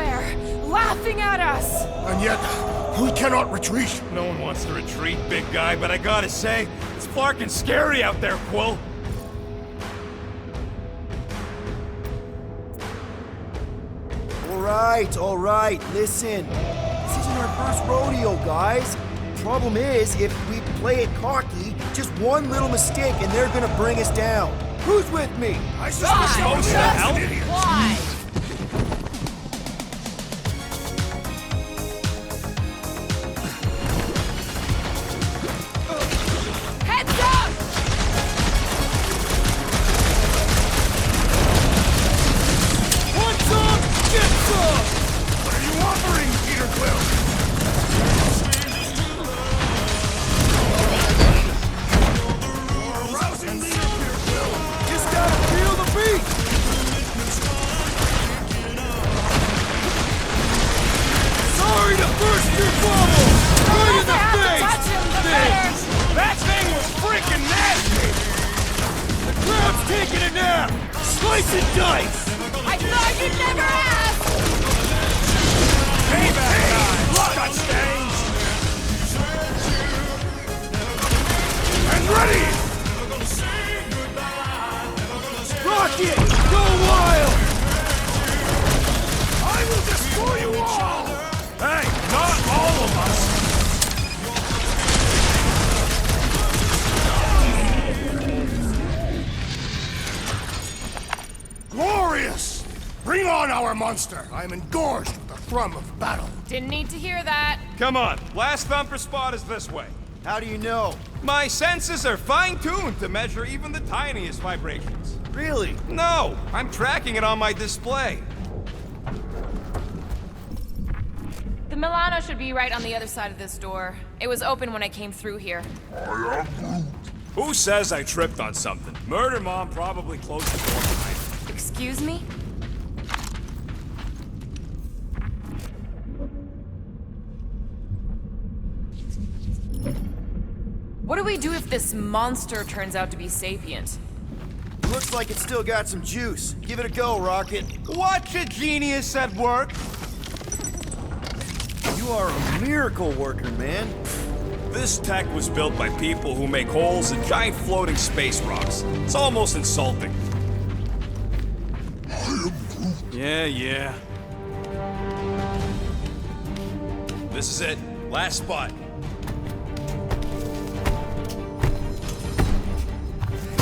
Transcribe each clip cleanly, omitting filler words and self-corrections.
everywhere, laughing at us! And yet, we cannot retreat. No one wants to retreat, big guy, but I gotta say, it's fucking scary out there, Quill. All right, listen. This isn't our first rodeo, guys. Problem is, if we play it cocky, just one little mistake and they're gonna bring us down. Who's with me? I suspect you're Supposed to help? an idiot. Why? Heads up! Want some? Get some! What are you offering, Peter Quill? You're a rousing leader, Peter Quill. Just gotta feel the beat! Sorry to burst your bubble! Right in the have to face! touch him, the Thanks. better! That thing was freaking nasty! The crowd's taking a nap! Slice and dice! I thought you'd never ask! Payback time! Blood stains. And ready! Rocket! Go wild! I will destroy you all! Hey, not all of us! Glorious! Bring on our monster! I am engorged with the thrum of battle. Didn't need to hear that. Come on, last thumper spot is this way. How do you know? My senses are fine-tuned to measure even the tiniest vibrations. Really? No, I'm tracking it on my display. The Milano should be right on the other side of this door. It was open when I came through here. Who says I tripped on something? Murder Mom probably closed the door behind me. Excuse me? What do we do if this monster turns out to be sapient? Looks like it's still got some juice. Give it a go, Rocket. Watch a genius at work. You are a miracle worker, man. This tech was built by people who make holes in giant floating space rocks. It's almost insulting. Yeah. This is it. Last spot.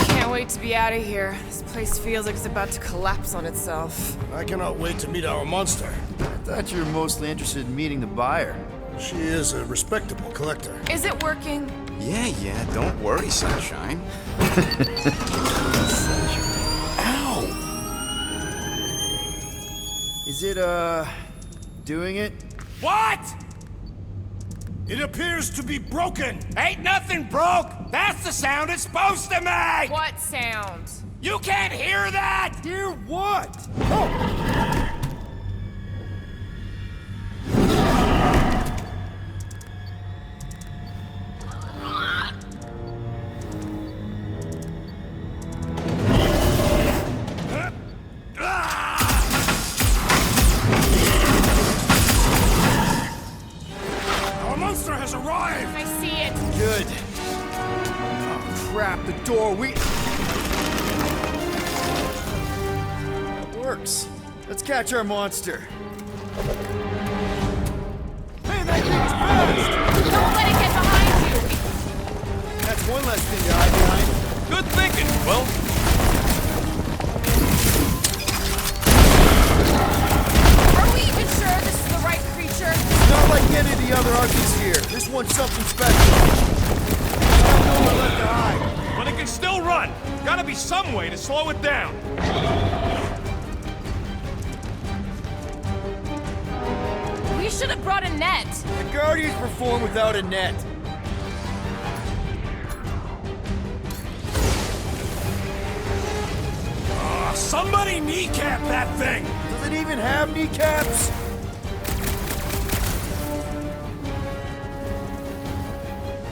Can't wait to be out of here. This place feels like it's about to collapse on itself. I cannot wait to meet our monster. I thought you were mostly interested in meeting the buyer. She is a respectable collector. Is it working? Yeah, don't worry, Sunshine. Ow! Is it, doing it? What? It appears to be broken. Ain't nothing broke. That's the sound it's supposed to make. What sound? You can't hear that. Hear what? Our monster has arrived. I see it. Good. Oh, crap, the door, That works. Let's catch our monster. Hey, that thing's fast! Don't let it get behind you. That's one less thing to hide behind. Good thinking, Will. Are we even sure this is the right creature? It's not like any of the other Archies here. This one's something special. I have nowhere left to hide. But it can still run. Gotta be some way to slow it down. We should have brought a net. The Guardians perform without a net. Somebody kneecap that thing. Does it even have kneecaps?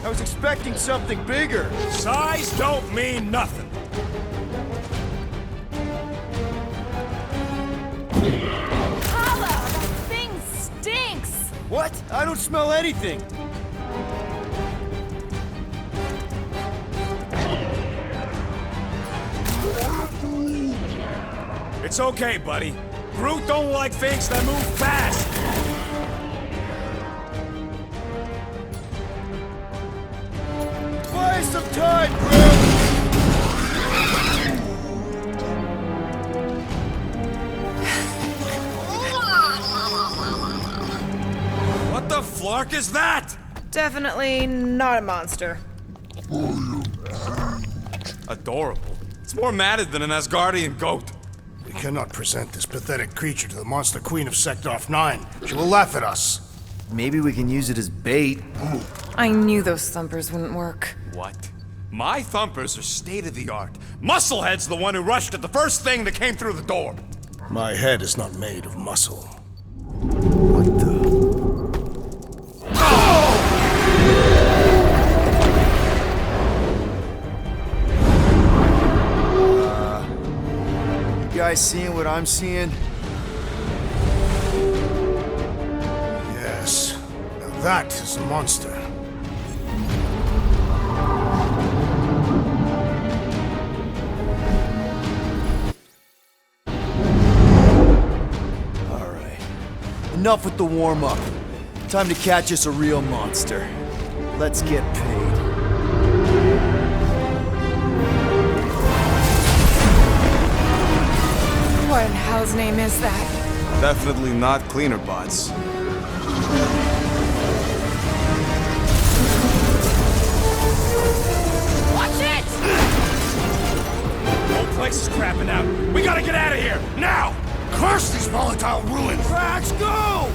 I was expecting something bigger. Size don't mean nothing. Holla! What? I don't smell anything. It's okay, buddy. Groot don't like things that move fast. Buy some time, Groot! What the flark is that? Definitely not a monster. Adorable. It's more matted than an Asgardian goat. We cannot present this pathetic creature to the monster queen of Sector 9. She will laugh at us. Maybe we can use it as bait. I knew those thumpers wouldn't work. What? My thumpers are state-of-the-art. Musclehead's the one who rushed at the first thing that came through the door. My head is not made of muscle. What the? You guys seeing what I'm seeing? Yes. Now that is a monster. Alright. Enough with the warm-up. Time to catch us a real monster. Let's get paid. What in hell's name is that? Definitely not cleaner bots. Watch it! The whole place is crapping out. We gotta get out of here, now! Curse these volatile ruins! Let's go!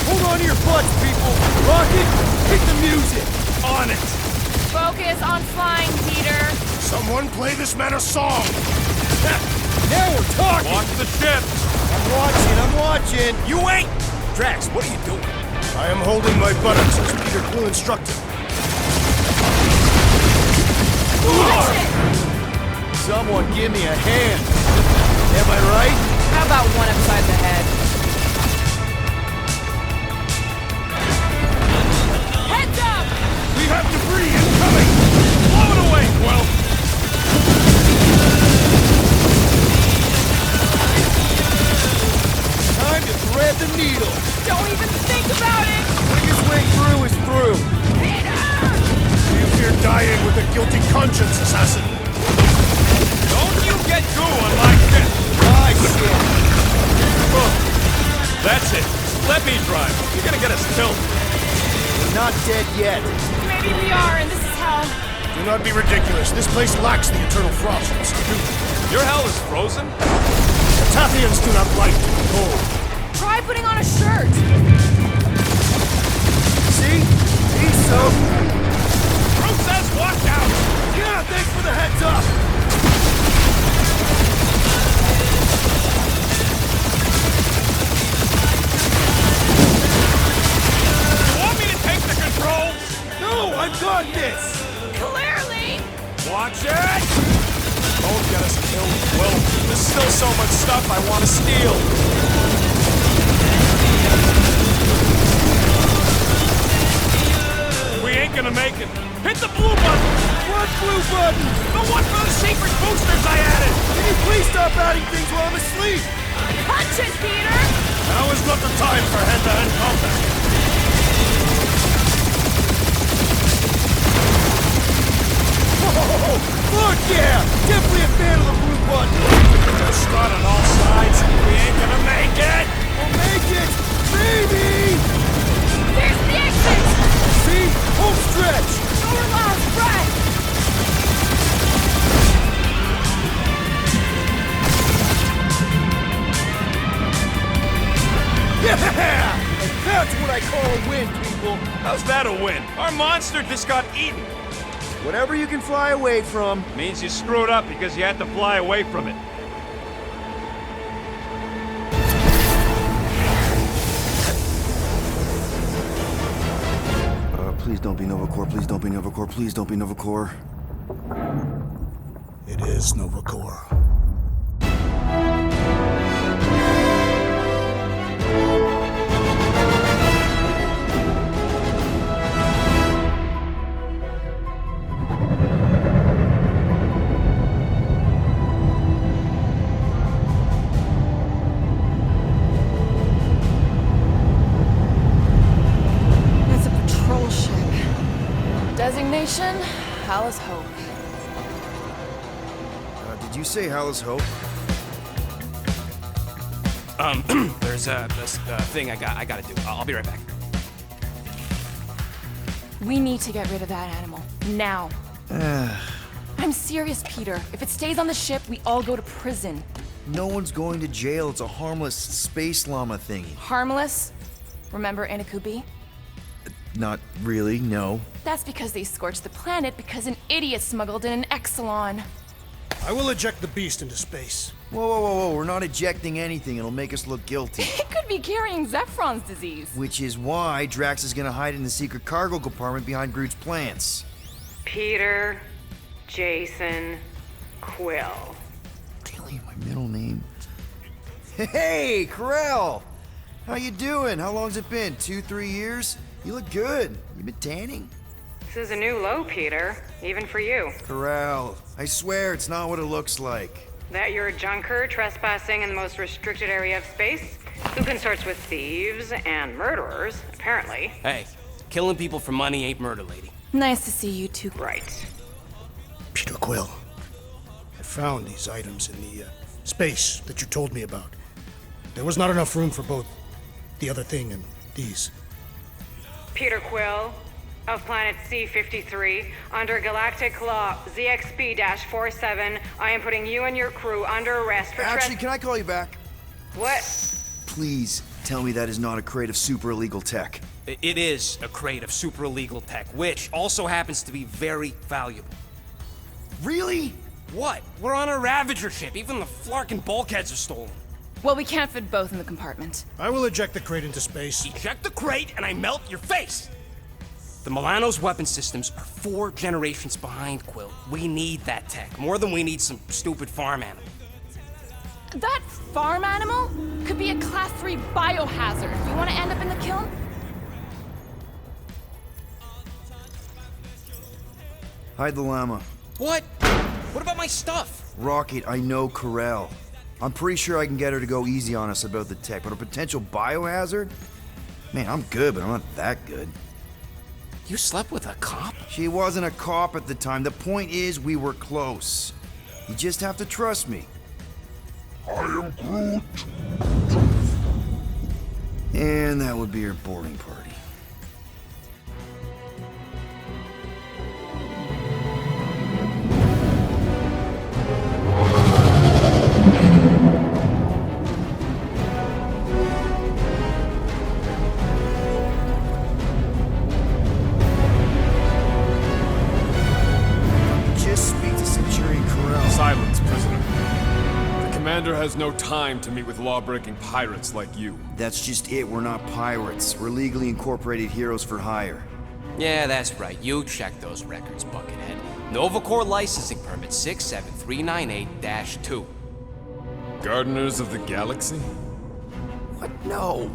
Hold on to your butts, people! Rocket, hit the music! On it! Focus on flying, Peter. Someone play this man a song! Now we're talking! Watch the ship! I'm watching! You ain't! Drax, what are you doing? I am holding my buttocks as Peter Quill instructed. Watch it! Someone give me a hand! Am I right? How about one upside the head? Heads up! We have debris incoming! Blow it away, Quill! Time to thread the needle! Don't even think about it! Quickest way through is through! Peter! You fear dying with a guilty conscience, assassin! Don't you get goo on my ship! My shit! That's it. Let me drive. You're gonna get us killed. We're not dead yet. Maybe we are, and this is hell. Do not be ridiculous. This place lacks the eternal frost of subdued. Your hell is frozen? The Tathians do not like to be cold. Try putting on a shirt. See? He's soaked. Groot says watch out! Yeah, thanks for the heads up! You want me to take the controls? No, I've got this! Clearly! Watch it! Don't get us killed, Quill. There's still so much stuff I want to steal. We ain't gonna make it. Hit the blue button! What blue button? The one for the secret boosters I added! Can you please stop adding things while I'm asleep? Punch it, Peter! Now is not the time for hand-to-hand combat. Oh, fuck yeah! Definitely a fan of the blue button! We're shot on all sides. We ain't gonna make it! We'll make it! Maybe! There's the exit! See? Home stretch! Our last breath! Yeah! And that's what I call a win, people! How's that a win? Our monster just got eaten. Whatever you can fly away from. Means you screwed up because you had to fly away from it. Please don't be Novacore, please don't be Novacore, please don't be Novacore. It is Nova Corps. It's a patrol ship. Designation, Alice Hope. Did you say Hala's Hope? There's this thing I gotta do. I'll be right back. We need to get rid of that animal. Now. I'm serious, Peter. If it stays on the ship, we all go to prison. No one's going to jail. It's a harmless space llama thingy. Harmless? Remember Inakubi? Not really, no. That's because they scorched the planet because an idiot smuggled in an Exelon. I will eject the beast into space. Whoa, whoa, whoa, whoa. We're not ejecting anything. It'll make us look guilty. It could be carrying Zephron's disease. Which is why Drax is gonna hide in the secret cargo compartment behind Groot's plants. Peter, Jason, Quill. Really, my middle name? Hey, Corell! How you doing? How long's it been? 2-3 years? You look good. You been tanning? This is a new low, Peter, even for you. Corell, I swear it's not what it looks like. That you're a junker trespassing in the most restricted area of space, who consorts with thieves and murderers, apparently. Hey, killing people for money ain't murder, lady. Nice to see you two. Right. Peter Quill. I found these items in the space that you told me about. There was not enough room for both the other thing and these. Peter Quill, of planet C-53, under galactic law ZXP-47, I am putting you and your crew under arrest for Actually, can I call you back? What? Please tell me that is not a crate of super illegal tech. It is a crate of super illegal tech, which also happens to be very valuable. Really? What? We're on a Ravager ship. Even the flarkin' bulkheads are stolen. Well, we can't fit both in the compartment. I will eject the crate into space. Eject the crate and I melt your face! The Milano's weapon systems are 4 generations behind, Quill. We need that tech, more than we need some stupid farm animal. That farm animal could be a Class 3 biohazard. You want to end up in the kiln? Hide the llama. What? What about my stuff? Rocket, I know Corell. I'm pretty sure I can get her to go easy on us about the tech, but a potential biohazard? Man, I'm good, but I'm not that good. You slept with a cop? She wasn't a cop at the time. The point is, we were close. You just have to trust me. I am Groot. And that would be your boarding party. Silence, prisoner. The commander has no time to meet with law-breaking pirates like you. That's just it. We're not pirates. We're legally incorporated heroes for hire. Yeah, that's right. You check those records, Buckethead. Nova Corps licensing permit 67398-2. Gardeners of the Galaxy? What? No.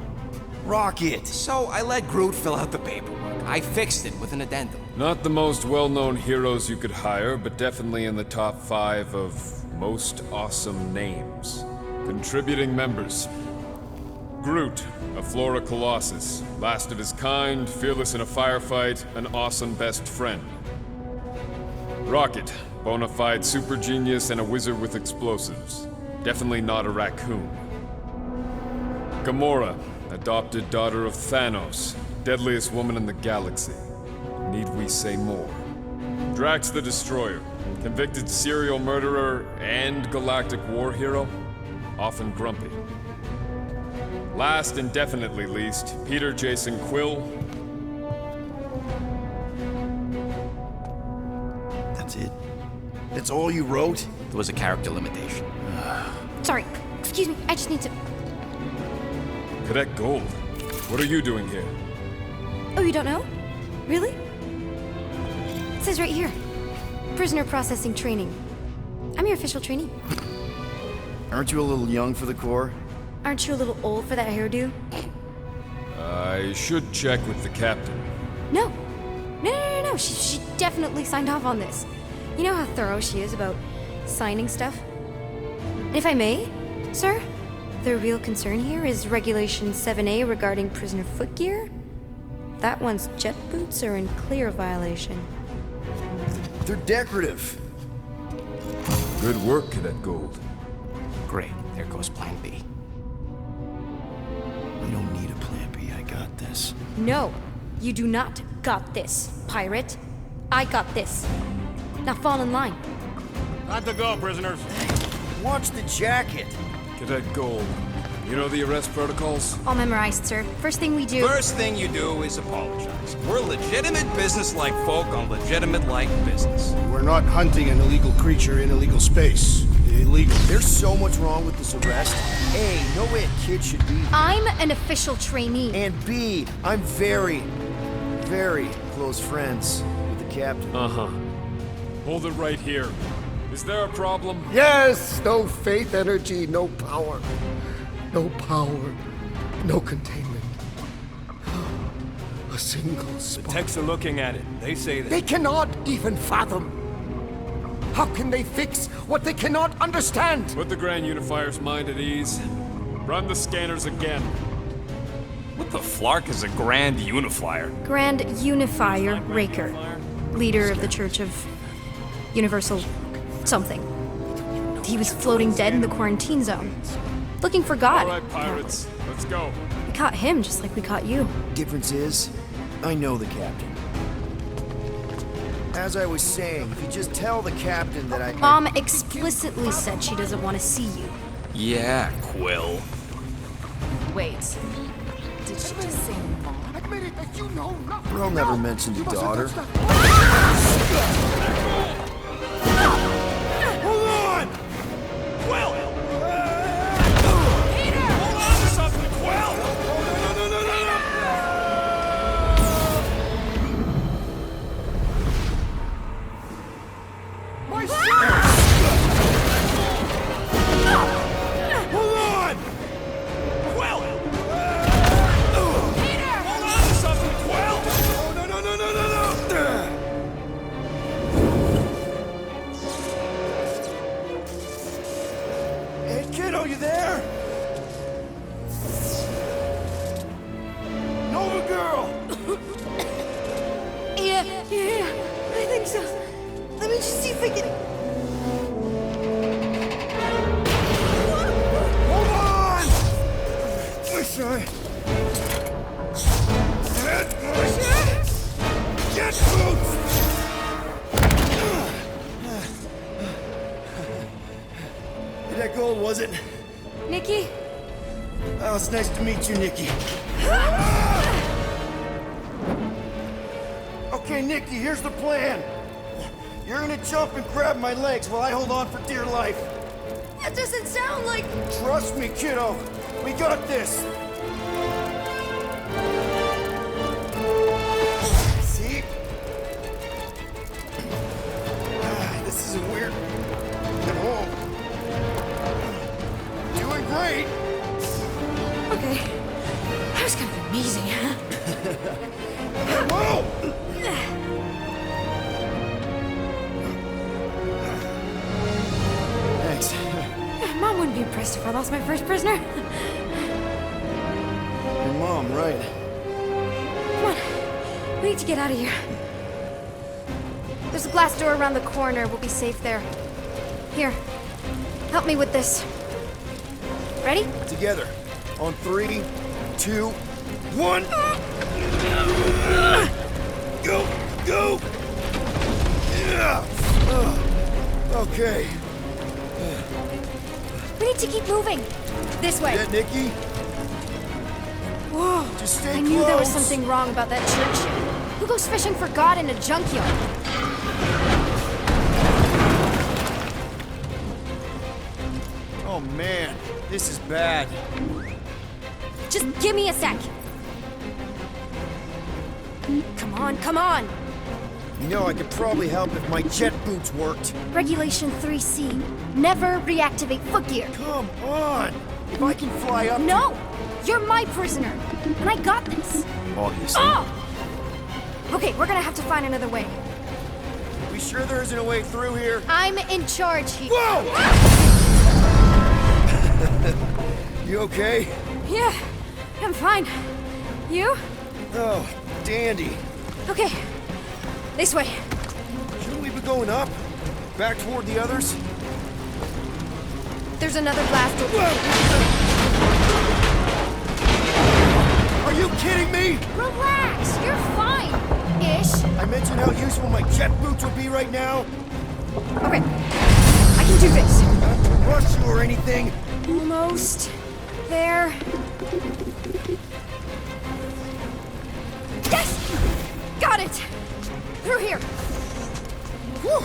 Rocket. So I let Groot fill out the paperwork. I fixed it with an addendum. Not the most well-known heroes you could hire, but definitely in the top 5 of most awesome names. Contributing members. Groot, a Flora Colossus, last of his kind, fearless in a firefight, an awesome best friend. Rocket, bona fide super genius and a wizard with explosives. Definitely not a raccoon. Gamora, adopted daughter of Thanos, deadliest woman in the galaxy. Need we say more? Drax the Destroyer, convicted serial murderer and galactic war hero, often grumpy. Last and definitely least, Peter Jason Quill. That's it? That's all you wrote? There was a character limitation. Sorry, excuse me, I just need to... Cadet Gold, what are you doing here? Oh, you don't know? Really? It says right here. prisoner processing training. I'm your official trainee. Aren't you a little young for the Corps? Aren't you a little old for that hairdo? I should check with the captain. No. No. She definitely signed off on this. You know how thorough she is about signing stuff? And if I may, sir, the real concern here is Regulation 7A regarding prisoner footgear. That one's jet boots are in clear violation. They're decorative. Good work, Cadet Gold. Great. There goes Plan B. You don't need a plan B. I got this. No, you do not got this, pirate. I got this. Now fall in line. Time to go, prisoners. Watch the jacket. Cadet Gold, you know the arrest protocols? All memorized, sir. First thing we do... First thing you do is apologize. We're legitimate business-like folk on legitimate-like business. We're not hunting an illegal creature in illegal space. Illegal. There's so much wrong with this arrest. A, no way a kid should be here. I'm an official trainee. And B, I'm very, very close friends with the captain. Uh-huh. Hold it right here. Is there a problem? Yes! No faith energy, no power. No power, no containment. A single spark. Techs are looking at it. They say that. They cannot even fathom. How can they fix what they cannot understand? Put the Grand Unifier's mind at ease. Run the scanners again. What the flark is a Grand Unifier? Grand Unifier Raker, leader of the Church of Universal something. He was floating dead in the quarantine zone, looking for God. All right, pirates, let's go. We caught him just like we caught you. Difference is, I know the captain. As I was saying, if you just tell the captain that I... Mom explicitly said she doesn't want to see you. Yeah, Quill. Wait. Did she just say mom? Admit it that you know nothing. Bro never mentioned your daughter. Hold on! Quill! Peter! Hold on to something, Quill! No! My son! Hold on! Quill! Peter! Hold on to something, Quill! No! Hey, kiddo, you there? Nova girl! Yeah, I think so. Let me just see if I can... Hold on! My son! Get boots! That gold, was it? Nikki? Oh, it's nice to meet you, Nikki. Okay, Nikki, here's the plan. You're gonna jump and grab my legs while I hold on for dear life. That doesn't sound like... Trust me, kiddo. We got this. See? This isn't weird at all. Doing great. Okay. That was kind of amazing, huh? Whoa! Thanks. Mom wouldn't be impressed if I lost my first prisoner. Your mom, right? Come on. We need to get out of here. There's a glass door around the corner. We'll be safe there. Here. Help me with this. Ready? Together. On 3, 2, 1. Go! Yeah. Okay. We need to keep moving. This way. Yeah, Nikki? Whoa. Just stay I knew there was close. something wrong about that church. Who goes fishing for God in a junkyard? Oh man, this is bad. Just give me a sec. Come on. You know, I could probably help if my jet boots worked. Regulation 3C. Never reactivate footgear. Come on! If I can fly up... No! You're my prisoner, and I got this. Obviously. Oh! Okay, we're gonna have to find another way. We sure there isn't a way through here? I'm in charge here. Whoa! You okay? Yeah, I'm fine. You? Oh, dandy. Okay, this way. Shouldn't we be going up? Back toward the others? There's another blast door. Are you kidding me? Relax, you're fine. Ish. I mentioned how useful my jet boots would be right now. Okay, I can do this. Not to rush you or anything. Almost there. Yes! Got it! Through here. Whew.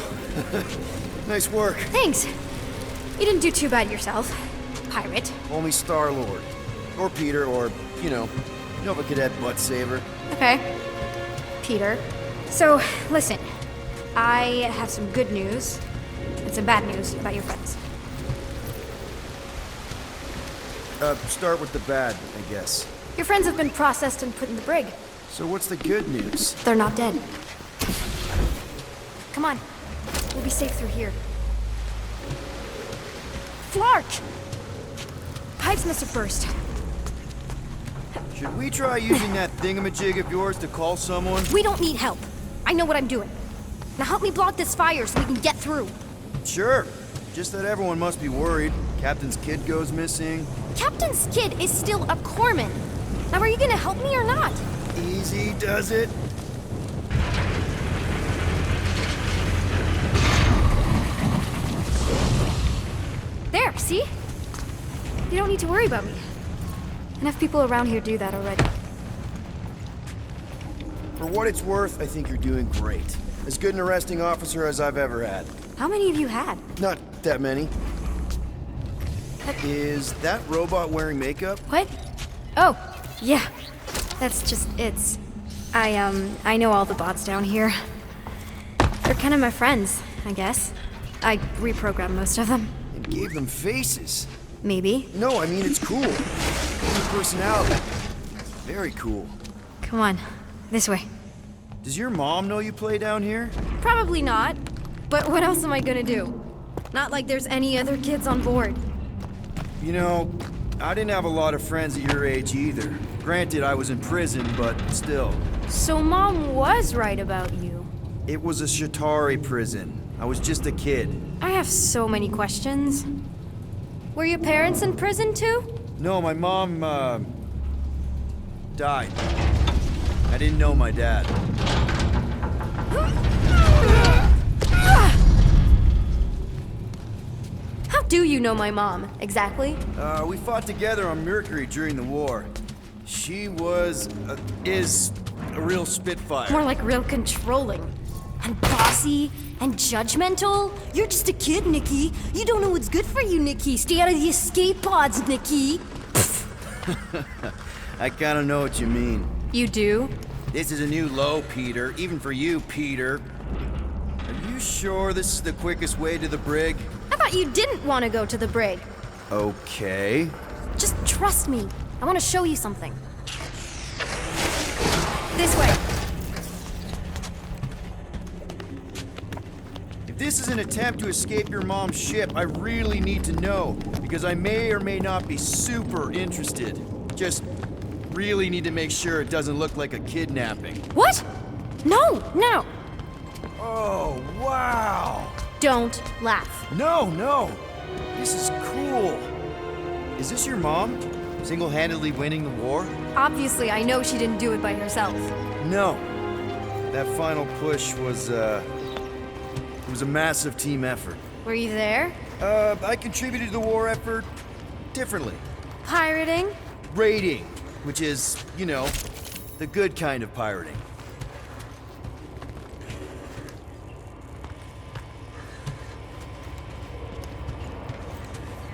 Nice work. Thanks. You didn't do too bad yourself, pirate. Only Star-Lord. Or Peter, or, Nova Cadet Butt Saver. Okay. Peter. So, listen. I have some good news and some bad news about your friends. Start with the bad, I guess. Your friends have been processed and put in the brig. So what's the good news? They're not dead. Come on. We'll be safe through here. Flark! Pipes must have burst. Should we try using that thingamajig of yours to call someone? We don't need help. I know what I'm doing. Now help me block this fire so we can get through. Sure. Just that everyone must be worried. Captain's kid goes missing. Captain's kid is still a corpsman. Now are you gonna help me or not? Easy does it. There, see? You don't need to worry about me. Enough people around here do that already. For what it's worth, I think you're doing great. As good an arresting officer as I've ever had. How many have you had? Not that many. Is that robot wearing makeup? What? Oh, yeah. That's just it's. I know all the bots down here. They're kind of my friends, I guess. I reprogrammed most of them. And gave them faces. Maybe. No, I mean, it's cool. Cool personality. Very cool. Come on, this way. Does your mom know you play down here? Probably not. But what else am I gonna do? Not like there's any other kids on board. You know, I didn't have a lot of friends at your age either. Granted, I was in prison, but still. So Mom was right about you. It was a Shatari prison. I was just a kid. I have so many questions. Were your parents in prison too? No, my mom, died. I didn't know my dad. How do you know my mom, exactly? We fought together on Mercury during the war. She is a real spitfire. More like real controlling. And bossy and judgmental. You're just a kid, Nikki. You don't know what's good for you, Nikki. Stay out of the escape pods, Nikki. I kinda know what you mean. You do? This is a new low, Peter. Even for you, Peter. Are you sure this is the quickest way to the brig? I thought you didn't want to go to the brig. Okay. Just trust me. I want to show you something. This way. If this is an attempt to escape your mom's ship, I really need to know, because I may or may not be super interested. Just really need to make sure it doesn't look like a kidnapping. What? No, no. Oh, wow. Don't laugh. No. This is cool. Is this your mom? Single-handedly winning the war? Obviously, I know she didn't do it by herself. No. That final push was, it was a massive team effort. Were you there? I contributed to the war effort differently. Pirating? Raiding, which is, the good kind of pirating.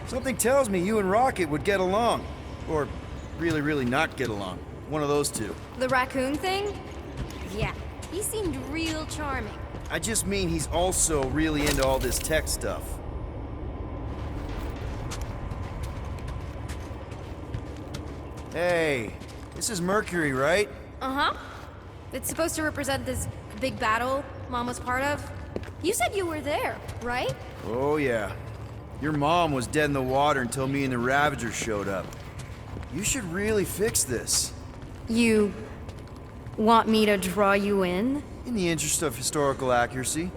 Something tells me you and Rocket would get along. Or really, really not get along. One of those two. The raccoon thing? Yeah. He seemed real charming. I just mean he's also really into all this tech stuff. Hey, this is Mercury, right? Uh-huh. It's supposed to represent this big battle Mom was part of. You said you were there, right? Oh, yeah. Your mom was dead in the water until me and the Ravagers showed up. You should really fix this. You want me to draw you in? In the interest of historical accuracy.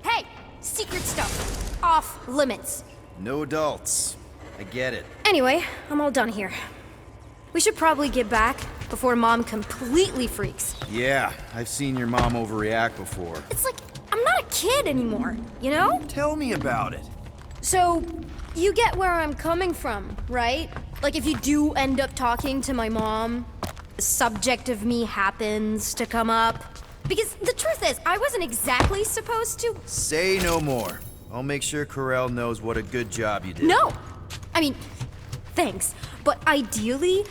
Hey! Secret stuff. Off limits. No adults. I get it. Anyway, I'm all done here. We should probably get back before Mom completely freaks. Yeah, I've seen your mom overreact before. It's like, I'm not a kid anymore, you know? Tell me about it. So, you get where I'm coming from, right? Like, if you do end up talking to my mom, the subject of me happens to come up. Because the truth is, I wasn't exactly supposed to. Say no more. I'll make sure Corell knows what a good job you did. No! I mean, thanks. But ideally,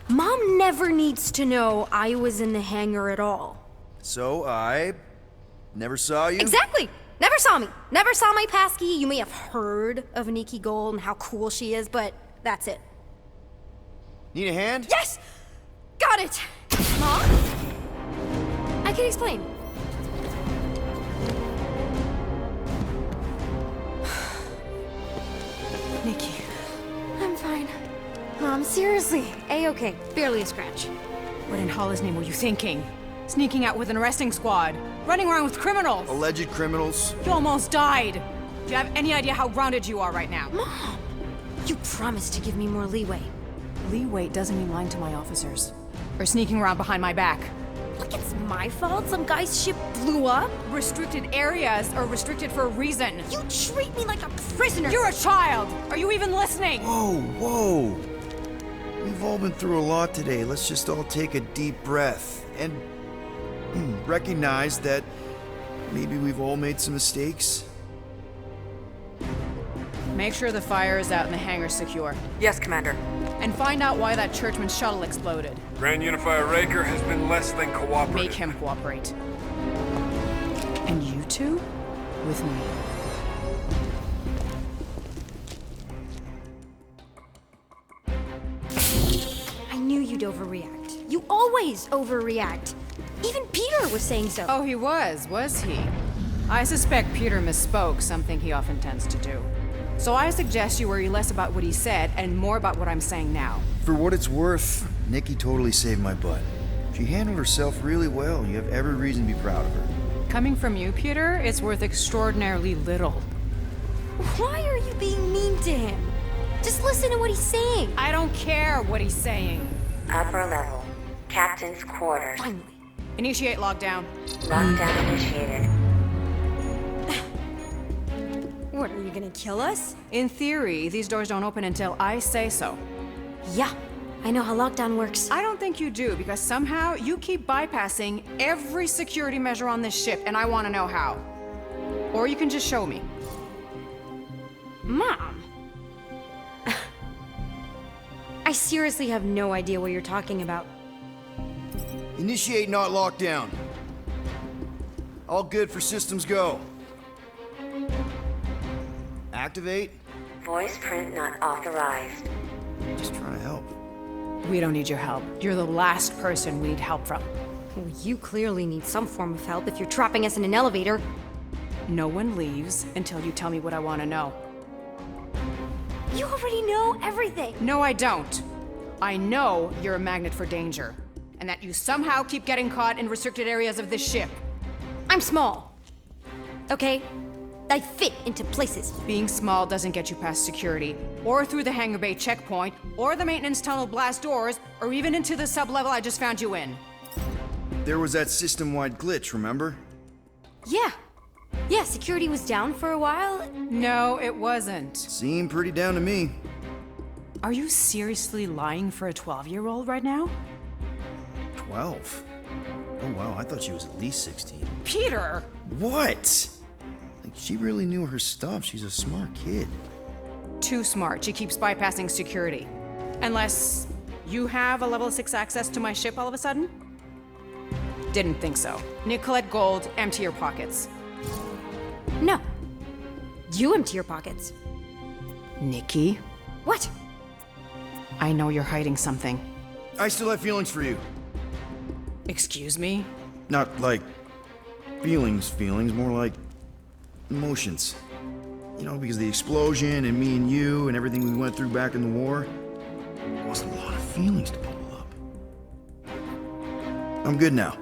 Mom never needs to know I was in the hangar at all. So I never saw you? Exactly! Never saw me. Never saw my passkey. You may have heard of Nikki Gold and how cool she is, but that's it. Need a hand? Yes! Got it! Mom? I can explain. Nikki. I'm fine. Mom, seriously. A-okay. Barely a scratch. What in Hollis' name were you thinking? Sneaking out with an arresting squad. Running around with criminals. Alleged criminals? You almost died. Do you have any idea how grounded you are right now? Mom! You promised to give me more leeway. Leeway doesn't mean lying to my officers. Or sneaking around behind my back. Look, it's my fault some guy's ship blew up. Restricted areas are restricted for a reason. You treat me like a prisoner. You're a child! Are you even listening? Whoa, whoa. We've all been through a lot today. Let's just all take a deep breath and recognize that maybe we've all made some mistakes. Make sure the fire is out and the hangar's secure. Yes, Commander. And find out why that churchman's shuttle exploded. Grand Unifier Raker has been less than cooperative. Make him cooperate. And you two? With me. I knew you'd overreact. You always overreact. Even Peter was saying so. Oh, he was he? I suspect Peter misspoke, something he often tends to do. So I suggest you worry less about what he said and more about what I'm saying now. For what it's worth, Nikki totally saved my butt. She handled herself really well. You have every reason to be proud of her. Coming from you, Peter, it's worth extraordinarily little. Why are you being mean to him? Just listen to what he's saying. I don't care what he's saying. Upper level. Captain's quarters. Finally. Initiate lockdown. Lockdown initiated. What, are you gonna kill us? In theory, these doors don't open until I say so. Yeah, I know how lockdown works. I don't think you do, because somehow you keep bypassing every security measure on this ship, and I want to know how. Or you can just show me. Mom! I seriously have no idea what you're talking about. Initiate not lockdown. All good for systems go. Activate. Voice print not authorized. Just trying to help. We don't need your help. You're the last person we need help from. Well, you clearly need some form of help if you're trapping us in an elevator. No one leaves until you tell me what I want to know. You already know everything. No, I don't. I know you're a magnet for danger, and that you somehow keep getting caught in restricted areas of this ship. I'm small. Okay? I fit into places. Being small doesn't get you past security, or through the hangar bay checkpoint, or the maintenance tunnel blast doors, or even into the sub-level I just found you in. There was that system-wide glitch, remember? Yeah. Yeah, security was down for a while. No, it wasn't. Seemed pretty down to me. Are you seriously lying for a 12-year-old right now? 12? Oh wow, I thought she was at least 16. Peter! What? Like, she really knew her stuff. She's a smart kid. Too smart. She keeps bypassing security. Unless you have a level 6 access to my ship all of a sudden? Didn't think so. Nicolette Gold, empty your pockets. No. You empty your pockets. Nikki? What? I know you're hiding something. I still have feelings for you. Excuse me? Not like feelings, more like emotions. You know, because the explosion and me and you and everything we went through back in the war, it wasn't a lot of feelings to bubble up. I'm good now.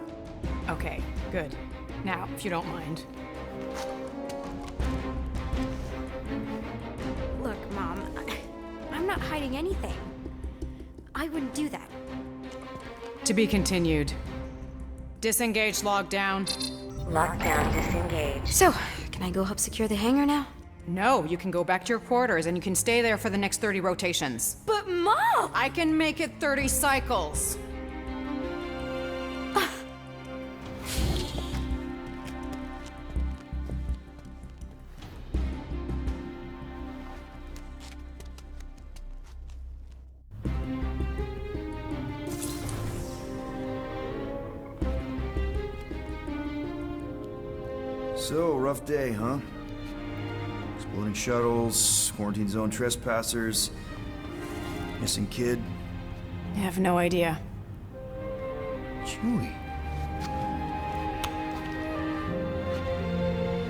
Okay, good. Now, if you don't mind. Look, Mom, I'm not hiding anything. I wouldn't do that. To be continued. Disengage, log down. Lockdown disengaged. So, can I go help secure the hangar now? No, you can go back to your quarters and you can stay there for the next 30 rotations. But Mom! I can make it 30 cycles. So, rough day, huh? Exploding shuttles, quarantine zone trespassers, missing kid. I have no idea. Chewie.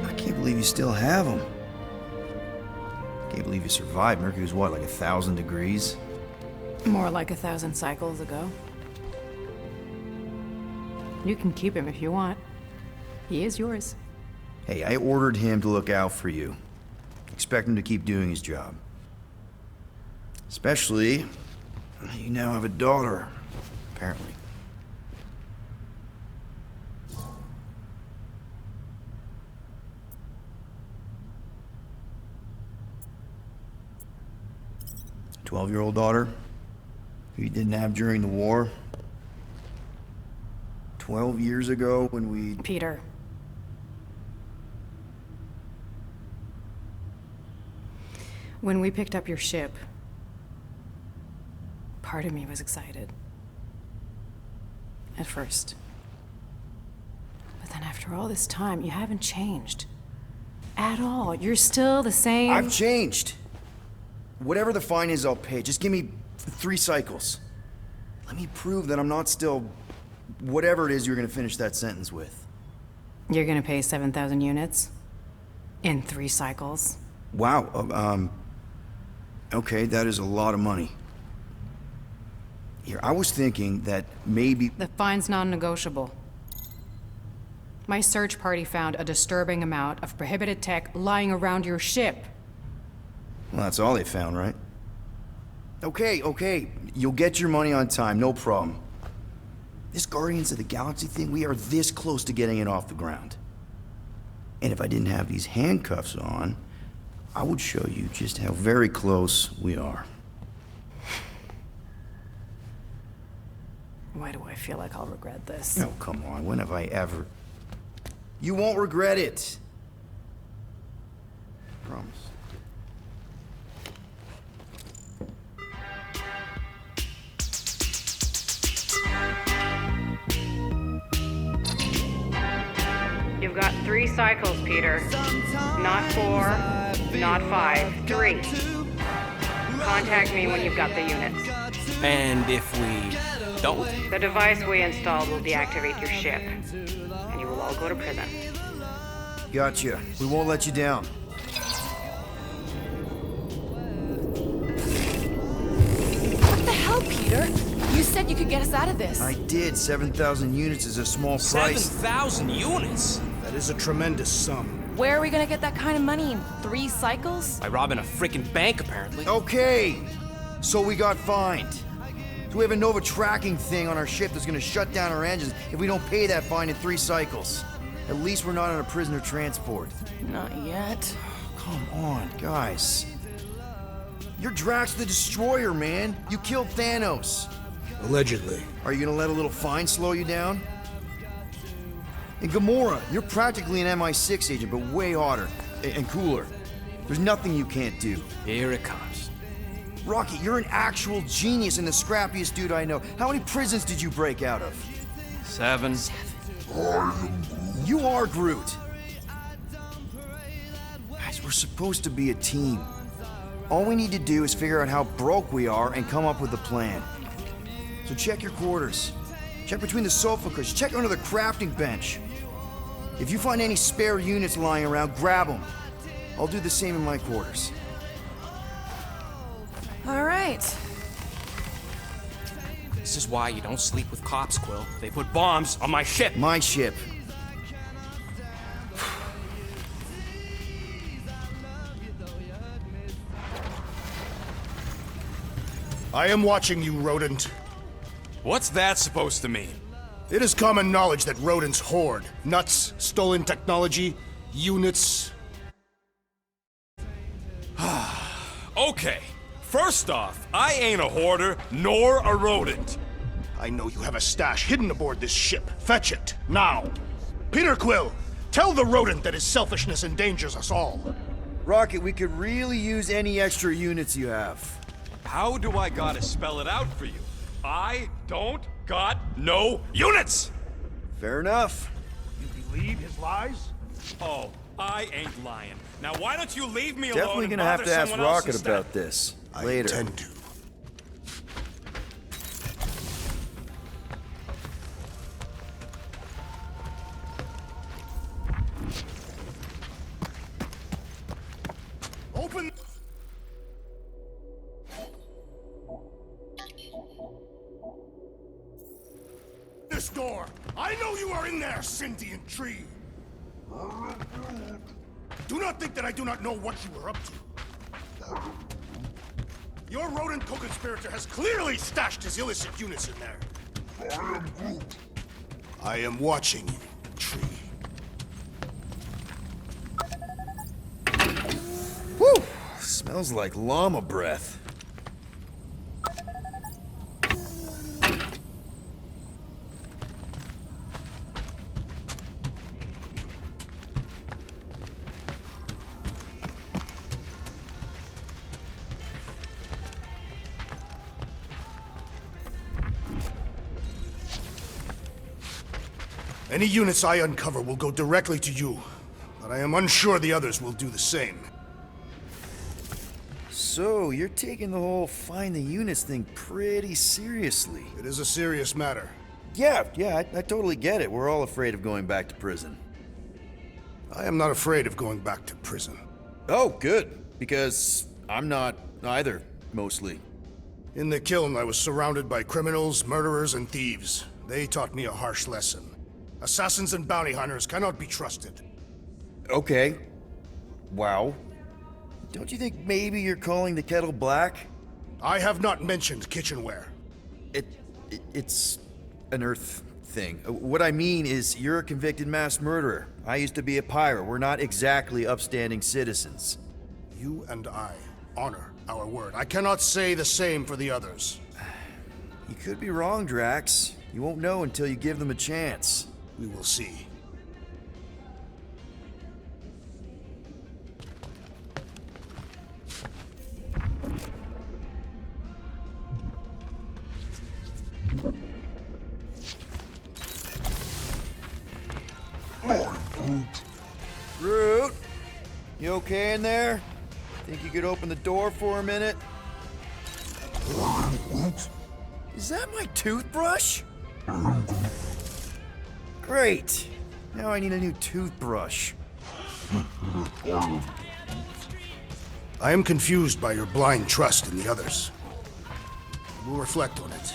I can't believe you still have him. Can't believe you survived. Mercury's what, like 1,000 degrees? More like 1,000 cycles ago. You can keep him if you want. He is yours. Hey, I ordered him to look out for you. Expect him to keep doing his job. Especially, you now have a daughter, apparently. A 12-year-old daughter who you didn't have during the war. 12 years ago when we... Peter. When we picked up your ship, part of me was excited. At first. But then after all this time, you haven't changed. At all. You're still the same... I've changed. Whatever the fine is, I'll pay. Just give me 3 cycles. Let me prove that I'm not still... whatever it is you're gonna finish that sentence with. You're gonna pay 7,000 units? In 3 cycles? Wow, okay, that is a lot of money. Here, I was thinking that maybe... The fine's non-negotiable. My search party found a disturbing amount of prohibited tech lying around your ship. Well, that's all they found, right? Okay, you'll get your money on time, no problem. This Guardians of the Galaxy thing, we are this close to getting it off the ground. And if I didn't have these handcuffs on, I would show you just how very close we are. Why do I feel like I'll regret this? Oh, come on, when have I ever... You won't regret it. Promise. You've got 3 cycles, Peter. Not 4, not 5, 3. Contact me when you've got the units. And if we don't? The device we installed will deactivate your ship, and you will all go to prison. Gotcha. We won't let you down. What the hell, Peter? You said you could get us out of this. I did. 7,000 units is a small price. 7,000 units? That is a tremendous sum. Where are we gonna get that kind of money in 3 cycles? By robbing a freaking bank, apparently. Okay, so we got fined. So we have a Nova tracking thing on our ship that's gonna shut down our engines if we don't pay that fine in 3 cycles. At least we're not on a prisoner transport. Not yet. Come on, guys. You're Drax the Destroyer, man. You killed Thanos. Allegedly. Are you gonna let a little fine slow you down? And Gamora, you're practically an MI6 agent, but way hotter and cooler. There's nothing you can't do. Here it comes. Rocky, you're an actual genius and the scrappiest dude I know. How many prisons did you break out of? 7. You are Groot. Guys, we're supposed to be a team. All we need to do is figure out how broke we are and come up with a plan. So check your quarters. Check between the sofa cushions. Check under the crafting bench. If you find any spare units lying around, grab them. I'll do the same in my quarters. All right. This is why you don't sleep with cops, Quill. They put bombs on my ship. My ship. I am watching you, rodent. What's that supposed to mean? It is common knowledge that rodents hoard nuts, stolen technology, units. Okay, first off, I ain't a hoarder nor a rodent. I know you have a stash hidden aboard this ship. Fetch it, now. Peter Quill, tell the rodent that his selfishness endangers us all. Rocket, we could really use any extra units you have. How do I gotta spell it out for you? I don't got no units! Fair enough. You believe his lies? Oh, I ain't lying. Now why don't you leave me alone? Definitely and gonna have bother to ask someone else Rocket instead? about this later. I intend to. Open this door. I know you are in there, sentient tree. Do not think that I do not know what you were up to. Your rodent co-conspirator has clearly stashed his illicit units in there. I am watching you, tree. Whew! Smells like llama breath. Any units I uncover will go directly to you, but I am unsure the others will do the same. So, you're taking the whole find the units thing pretty seriously. It is a serious matter. Yeah, I totally get it. We're all afraid of going back to prison. I am not afraid of going back to prison. Oh, good. Because I'm not either, mostly. In the kiln, I was surrounded by criminals, murderers, and thieves. They taught me a harsh lesson. Assassins and bounty hunters cannot be trusted. Okay. Wow. Don't you think maybe you're calling the kettle black? I have not mentioned kitchenware. It's an Earth thing. What I mean is, you're a convicted mass murderer. I used to be a pirate. We're not exactly upstanding citizens. You and I honor our word. I cannot say the same for the others. You could be wrong, Drax. You won't know until you give them a chance. We will see. Groot, you okay in there? Think you could open the door for a minute? Is that my toothbrush? Great. Now I need a new toothbrush. I am confused by your blind trust in the others. We'll reflect on it.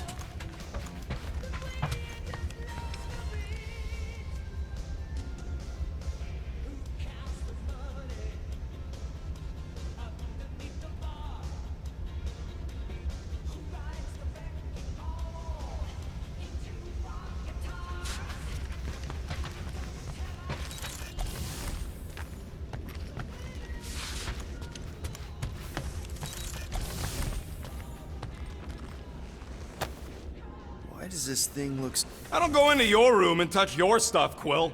Why does this thing look... I don't go into your room and touch your stuff, Quill.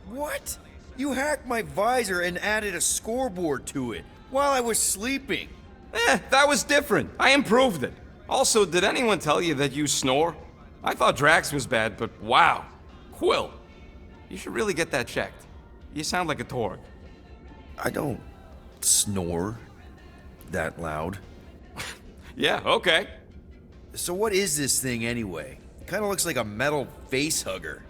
What? You hacked my visor and added a scoreboard to it. While I was sleeping. That was different. I improved it. Also, did anyone tell you that you snore? I thought Drax was bad, but wow. Quill, you should really get that checked. You sound like a Torg. I don't snore that loud. Yeah, okay. So what is this thing anyway? Kinda looks like a metal face hugger.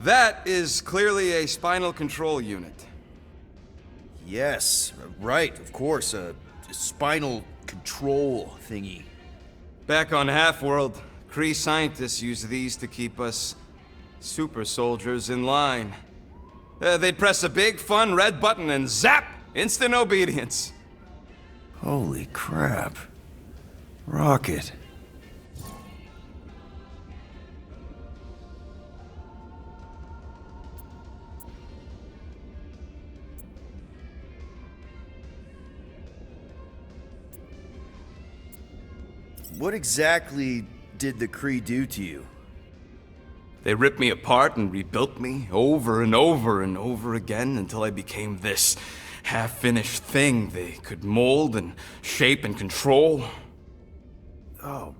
That is clearly a spinal control unit. Yes, right, of course, a spinal control thingy. Back on Half-World, Kree scientists use these to keep us super soldiers in line. They'd press a big, fun red button and zap! Instant obedience. Holy crap. Rocket. What exactly did the Kree do to you? They ripped me apart and rebuilt me over and over and over again until I became this half-finished thing they could mold and shape and control. Oh,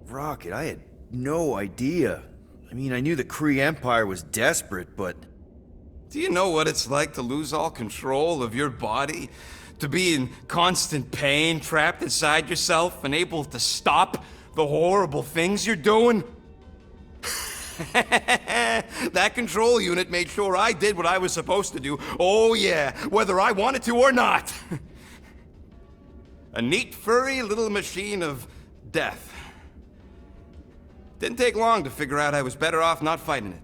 Rocket, I had no idea. I mean, I knew the Kree Empire was desperate, but... Do you know what it's like to lose all control of your body? To be in constant pain, trapped inside yourself, unable to stop the horrible things you're doing? That control unit made sure I did what I was supposed to do. Oh yeah, whether I wanted to or not. A neat, furry little machine of death. Didn't take long to figure out I was better off not fighting it.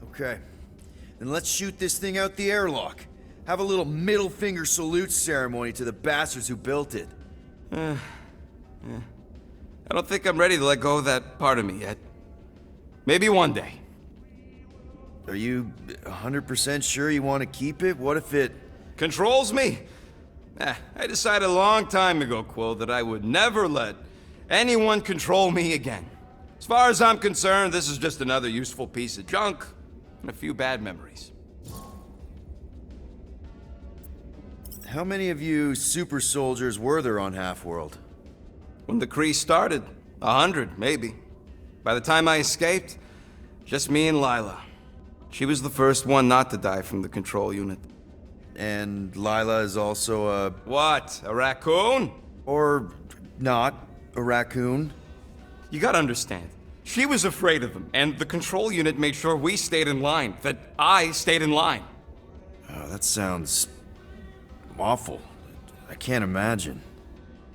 Okay, then let's shoot this thing out the airlock. Have a little middle finger salute ceremony to the bastards who built it. Yeah. I don't think I'm ready to let go of that part of me yet. Maybe one day. Are you 100% sure you want to keep it? What if it... Controls me? I decided a long time ago, Quill, that I would never let anyone control me again. As far as I'm concerned, this is just another useful piece of junk and a few bad memories. How many of you super soldiers were there on Half-World? When the Kree started, 100, maybe. By the time I escaped, just me and Lila. She was the first one not to die from the control unit. And Lila is also a... What? A raccoon? Or not a raccoon? You gotta understand. She was afraid of him, and the control unit made sure we stayed in line. That I stayed in line. Oh, that sounds... awful. I can't imagine.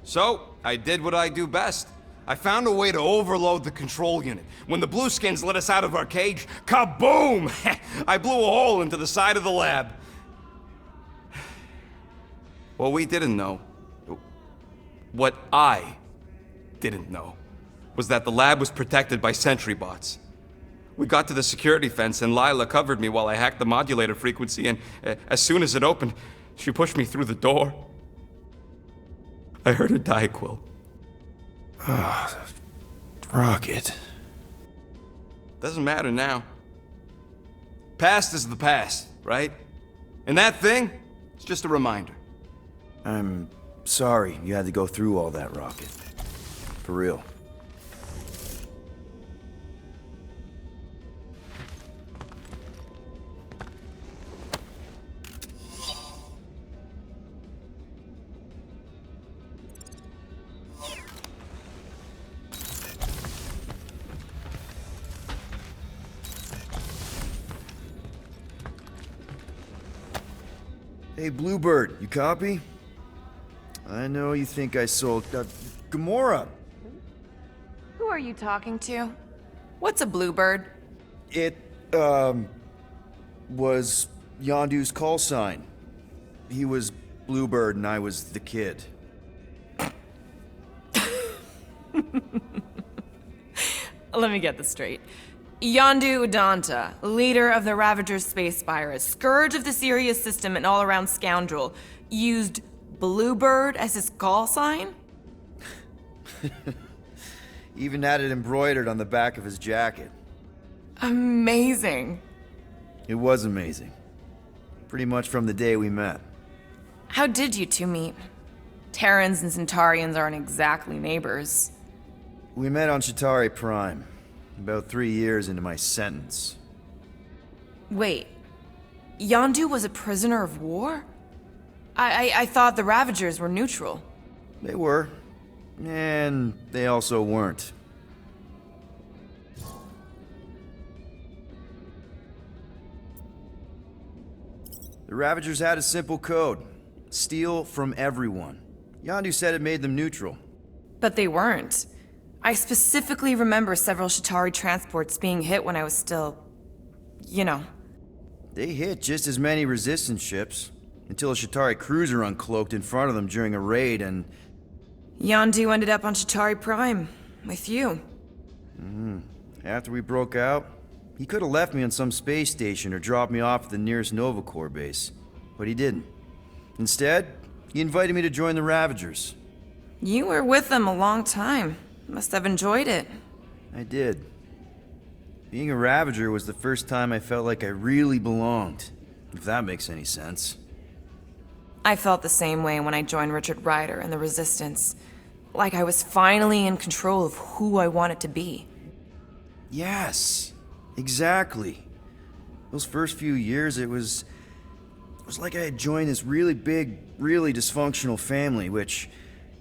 So, I did what I do best. I found a way to overload the control unit. When the Blueskins let us out of our cage, kaboom! I blew a hole into the side of the lab. What we didn't know, what I didn't know, was that the lab was protected by sentry bots. We got to the security fence and Lila covered me while I hacked the modulator frequency, and as soon as it opened, she pushed me through the door. I heard her die, Quill. Rocket. Doesn't matter now. Past is the past, right? And that thing, it's just a reminder. I'm sorry you had to go through all that, Rocket. For real. Hey, Bluebird, you copy? I know you think I sold... Gamora! Who are you talking to? What's a bluebird? It, was Yondu's call sign. He was Bluebird and I was the kid. Let me get this straight. Yondu Udanta, leader of the Ravager space virus, scourge of the Sirius system and all-around scoundrel, used Bluebird as his call sign? Even had it embroidered on the back of his jacket. Amazing. It was amazing. Pretty much from the day we met. How did you two meet? Terrans and Centaurians aren't exactly neighbors. We met on Chitauri Prime, about 3 years into my sentence. Wait, Yondu was a prisoner of war? I thought the Ravagers were neutral. They were, and they also weren't. The Ravagers had a simple code. Steal from everyone. Yondu said it made them neutral. But they weren't. I specifically remember several Chitauri transports being hit when I was still... you know. They hit just as many resistance ships, until a Chitauri cruiser uncloaked in front of them during a raid and... Yondu ended up on Chitauri Prime, with you. After we broke out, he could have left me on some space station or dropped me off at the nearest Nova Corps base. But he didn't. Instead, he invited me to join the Ravagers. You were with them a long time. Must have enjoyed it. I did. Being a Ravager was the first time I felt like I really belonged, if that makes any sense. I felt the same way when I joined Richard Ryder and the Resistance. Like I was finally in control of who I wanted to be. Yes, exactly. Those first few years, it was like I had joined this really big, really dysfunctional family, which,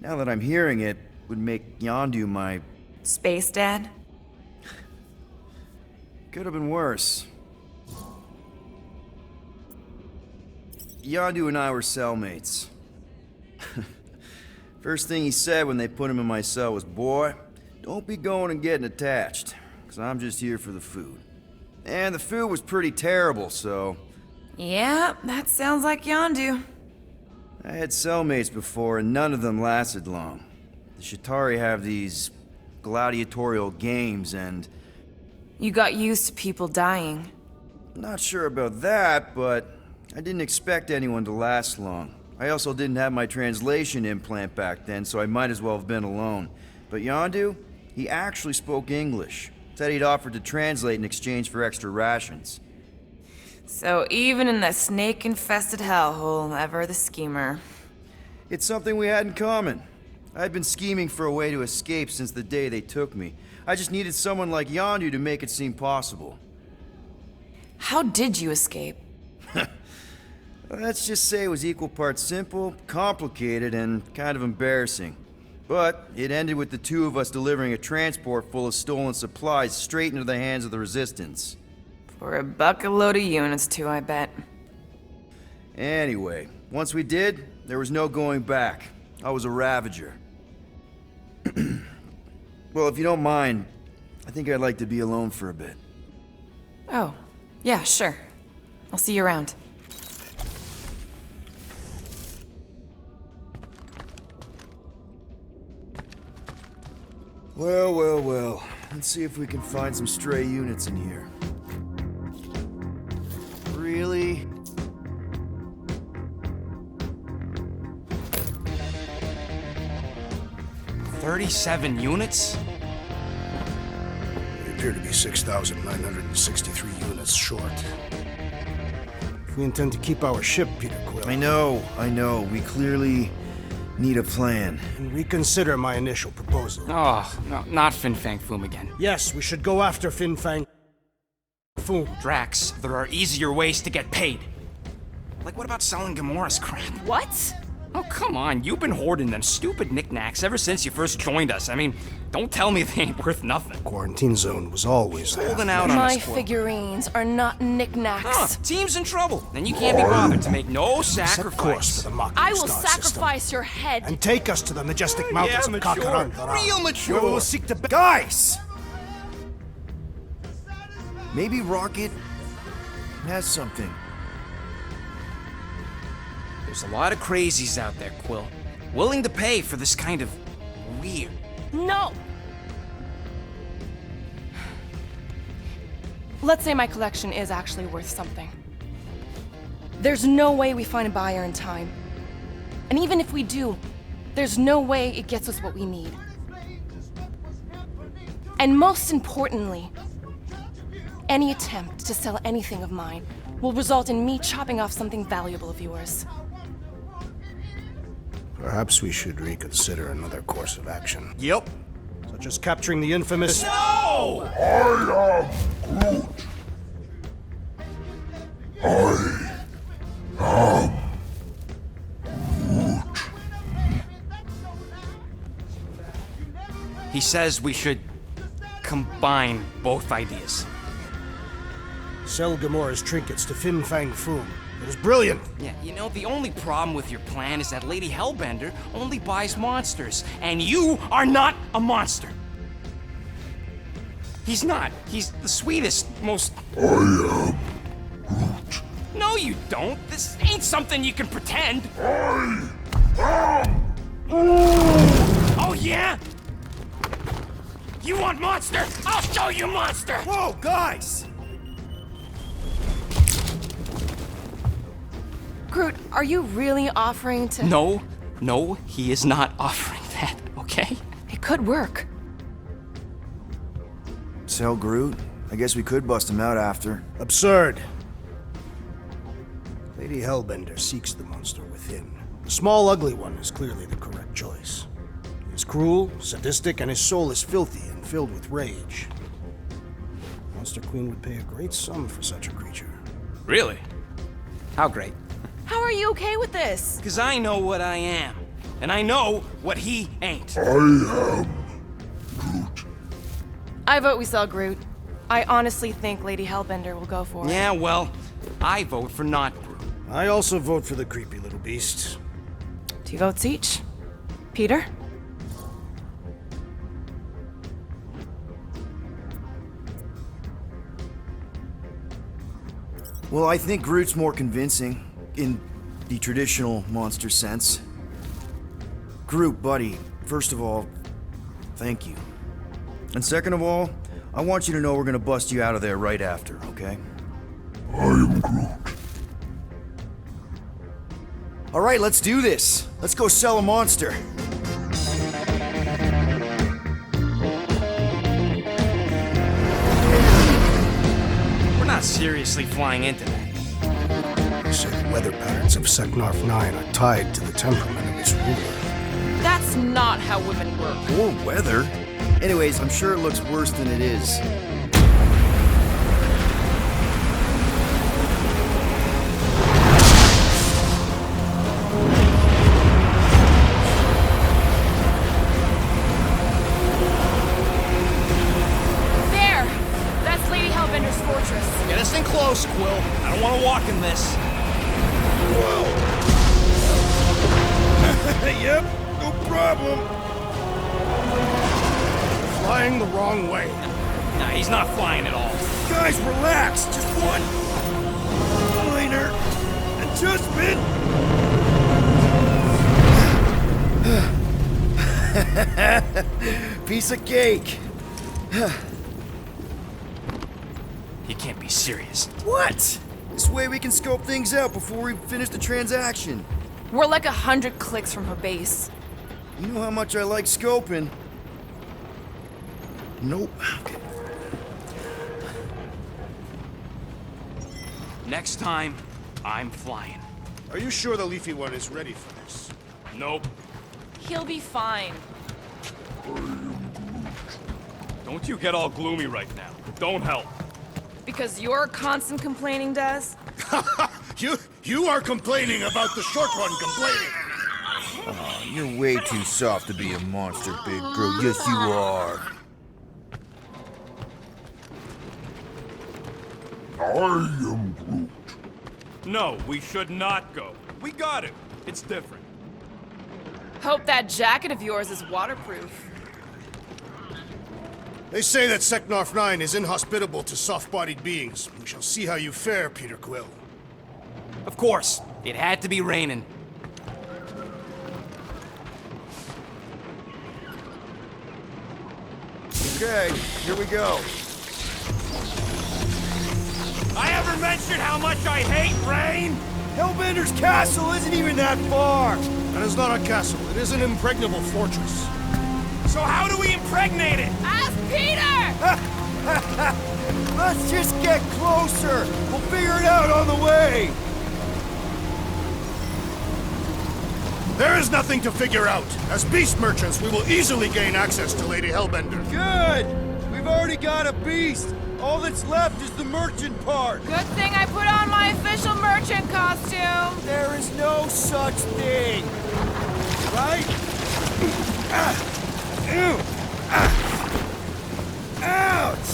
now that I'm hearing it, would make Yondu my... Space Dad? Could have been worse. Yondu and I were cellmates. First thing he said when they put him in my cell was, "Boy, don't be going and getting attached, because I'm just here for the food." And the food was pretty terrible, so... Yeah, that sounds like Yondu. I had cellmates before, and none of them lasted long. The Chitauri have these gladiatorial games, and... You got used to people dying. Not sure about that, but I didn't expect anyone to last long. I also didn't have my translation implant back then, so I might as well have been alone. But Yondu, he actually spoke English. Said he'd offered to translate in exchange for extra rations. So even in that snake-infested hellhole, ever the schemer. It's something we had in common. I'd been scheming for a way to escape since the day they took me. I just needed someone like Yondu to make it seem possible. How did you escape? Let's just say it was equal parts simple, complicated, and kind of embarrassing. But it ended with the two of us delivering a transport full of stolen supplies straight into the hands of the Resistance. For a bucket load of units too, I bet. Anyway, once we did, there was no going back. I was a Ravager. Well, if you don't mind, I think I'd like to be alone for a bit. Oh, yeah, sure. I'll see you around. Well, well, well. Let's see if we can find some stray units in here. Really? $37 units? We appear to be 6,963 units short. If we intend to keep our ship, Peter Quill... I know. We clearly need a plan. And reconsider my initial proposal. Oh, no, not Fin Fang Foom again. Yes, we should go after Fin Fang Foom. Drax, there are easier ways to get paid. Like, what about selling Gamora's crap? What? Oh, come on, you've been hoarding them stupid knickknacks ever since you first joined us. I mean, don't tell me they ain't worth nothing. Quarantine zone was always holding out on My us. figurines are not knickknacks. Team's in trouble. Then you can't be bothered to make no sacrifice. I will sacrifice your head. And take us to the majestic mountains of Kakarandara. Real mature. Where we will seek to... Guys! Maybe Rocket has something. There's a lot of crazies out there, Quill. Willing to pay for this kind of weird. No! Let's say my collection is actually worth something. There's no way we find a buyer in time. And even if we do, there's no way it gets us what we need. And most importantly, any attempt to sell anything of mine will result in me chopping off something valuable of yours. Perhaps we should reconsider another course of action. Yep. Such as capturing the infamous... No! He says we should combine both ideas. Sell Gamora's trinkets to Fin Fang Foom. It was brilliant. Yeah, you know, the only problem with your plan is that Lady Hellbender only buys monsters, and you are not a monster. He's not. He's the sweetest, most... I am Groot. No, you don't. This ain't something you can pretend. I am Groot. Oh, yeah? You want monster? I'll show you monster! Whoa, guys! Groot, are you really offering to... No, he is not offering that, okay? It could work. Sell Groot? I guess we could bust him out after. Absurd. Lady Hellbender seeks the monster within. The small, ugly one is clearly the correct choice. He is cruel, sadistic, and his soul is filthy and filled with rage. Monster Queen would pay a great sum for such a creature. Really? How great? How are you okay with this? Because I know what I am. And I know what he ain't. I vote we sell Groot. I honestly think Lady Hellbender will go for it. Yeah, well, I vote for not Groot. I also vote for the creepy little beast. 2 votes each. Peter? Well, I think Groot's more convincing, in the traditional monster sense. Groot, buddy, first of all, thank you. And second of all, I want you to know we're gonna bust you out of there right after, okay? I am Groot. Alright, let's do this. Let's go sell a monster. We're not seriously flying into that. They say the weather patterns of Seknarf 9 are tied to the temperament of its ruler. That's not how women work. Or weather. Anyways, I'm sure it looks worse than it is. There! That's Lady Hellbender's fortress. Get us in close, Quill. I don't want to walk in this. Yep, no problem. Flying the wrong way. Nah, he's not flying at all. Guys, relax. Just one minor adjustment. Piece of cake. He can't be serious. What? This way we can scope things out before we finish the transaction. We're like 100 clicks from her base. You know how much I like scoping. Nope. Next time, I'm flying. Are you sure the Leafy One is ready for this? Nope. He'll be fine. Don't you get all gloomy right now. It don't help. Because you're constant complaining, Des? You are complaining about the short one complaining. Oh, you're way too soft to be a monster, Big Groot. Yes, you are. I am Groot. No, we should not go. We got it. It's different. Hope that jacket of yours is waterproof. They say that Seknarf 9 is inhospitable to soft-bodied beings. We shall see how you fare, Peter Quill. Of course. It had to be raining. Okay, here we go. I ever mentioned how much I hate rain? Hellbender's castle isn't even that far. That is not a castle. It is an impregnable fortress. So how do we impregnate it? Ask Peter! Let's just get closer. We'll figure it out on the way. There is nothing to figure out. As beast merchants, we will easily gain access to Lady Hellbender. Good! We've already got a beast. All that's left is the merchant part. Good thing I put on my official merchant costume. There is no such thing. Right? Ew! Ouch!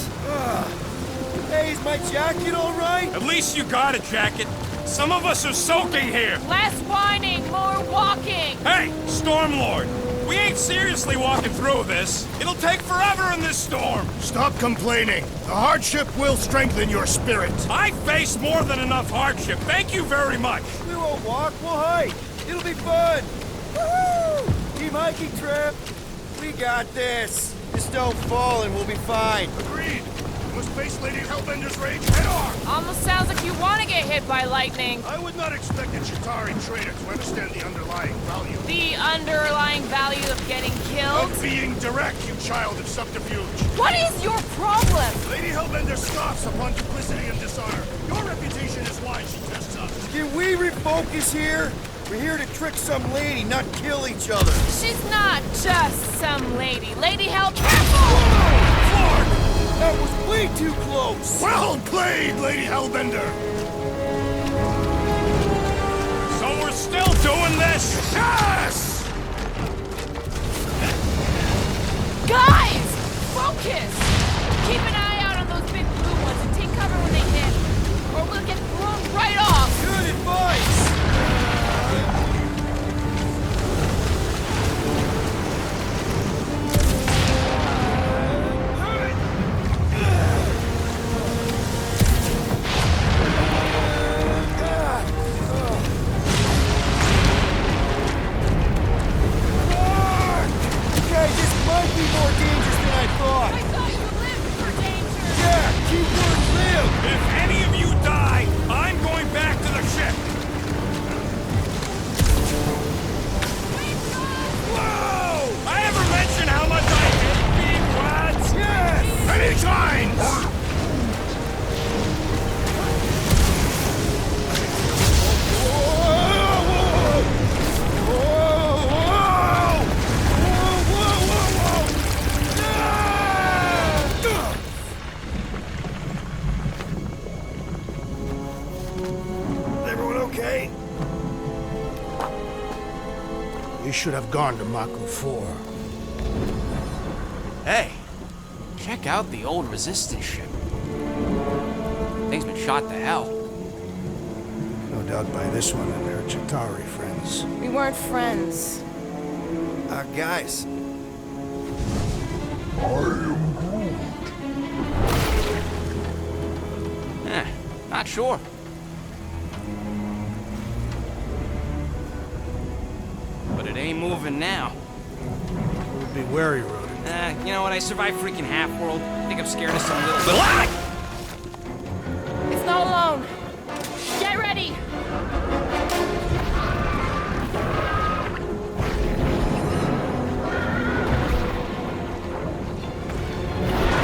Hey, is my jacket all right? At least you got a jacket. Some of us are soaking here. Less whining, more walking. Hey, Stormlord! We ain't seriously walking through this. It'll take forever in this storm. Stop complaining. The hardship will strengthen your spirit. I faced more than enough hardship. Thank you very much. We won't walk, we'll hike. It'll be fun. Woohoo! Team hiking trip. We got this. Just don't fall and we'll be fine. Agreed. We must face Lady Hellbender's rage head on. Almost sounds like you want to get hit by lightning. I would not expect a Chitauri trader to understand the underlying value. The underlying value of getting killed? Of being direct, you child of subterfuge. What is your problem? Lady Hellbender scoffs upon duplicity and dishonor. Your reputation is why she tests us. Can we refocus here? We're here to trick some lady, not kill each other. She's not just some lady. Lady Hell... Lord! That was way too close! Well played, Lady Hellbender! So we're still doing this? Yes! Guys! Focus! Keep an eye out on those big blue ones and take cover when they hit. Or we'll get thrown right off! Good advice! If any of you die, I'm going back to the ship. Whoa! I ever mention how much I hate being rats? Yes! Many times! We should have gone to Maku 4. Hey, check out the old resistance ship. Thing's been shot to hell. No doubt by this one and their Chitauri friends. We weren't friends. Guys. Not sure. But it ain't moving now. We'll be wary, Rodent. You know what? I survived freaking Half-World. I think I'm scared of some little...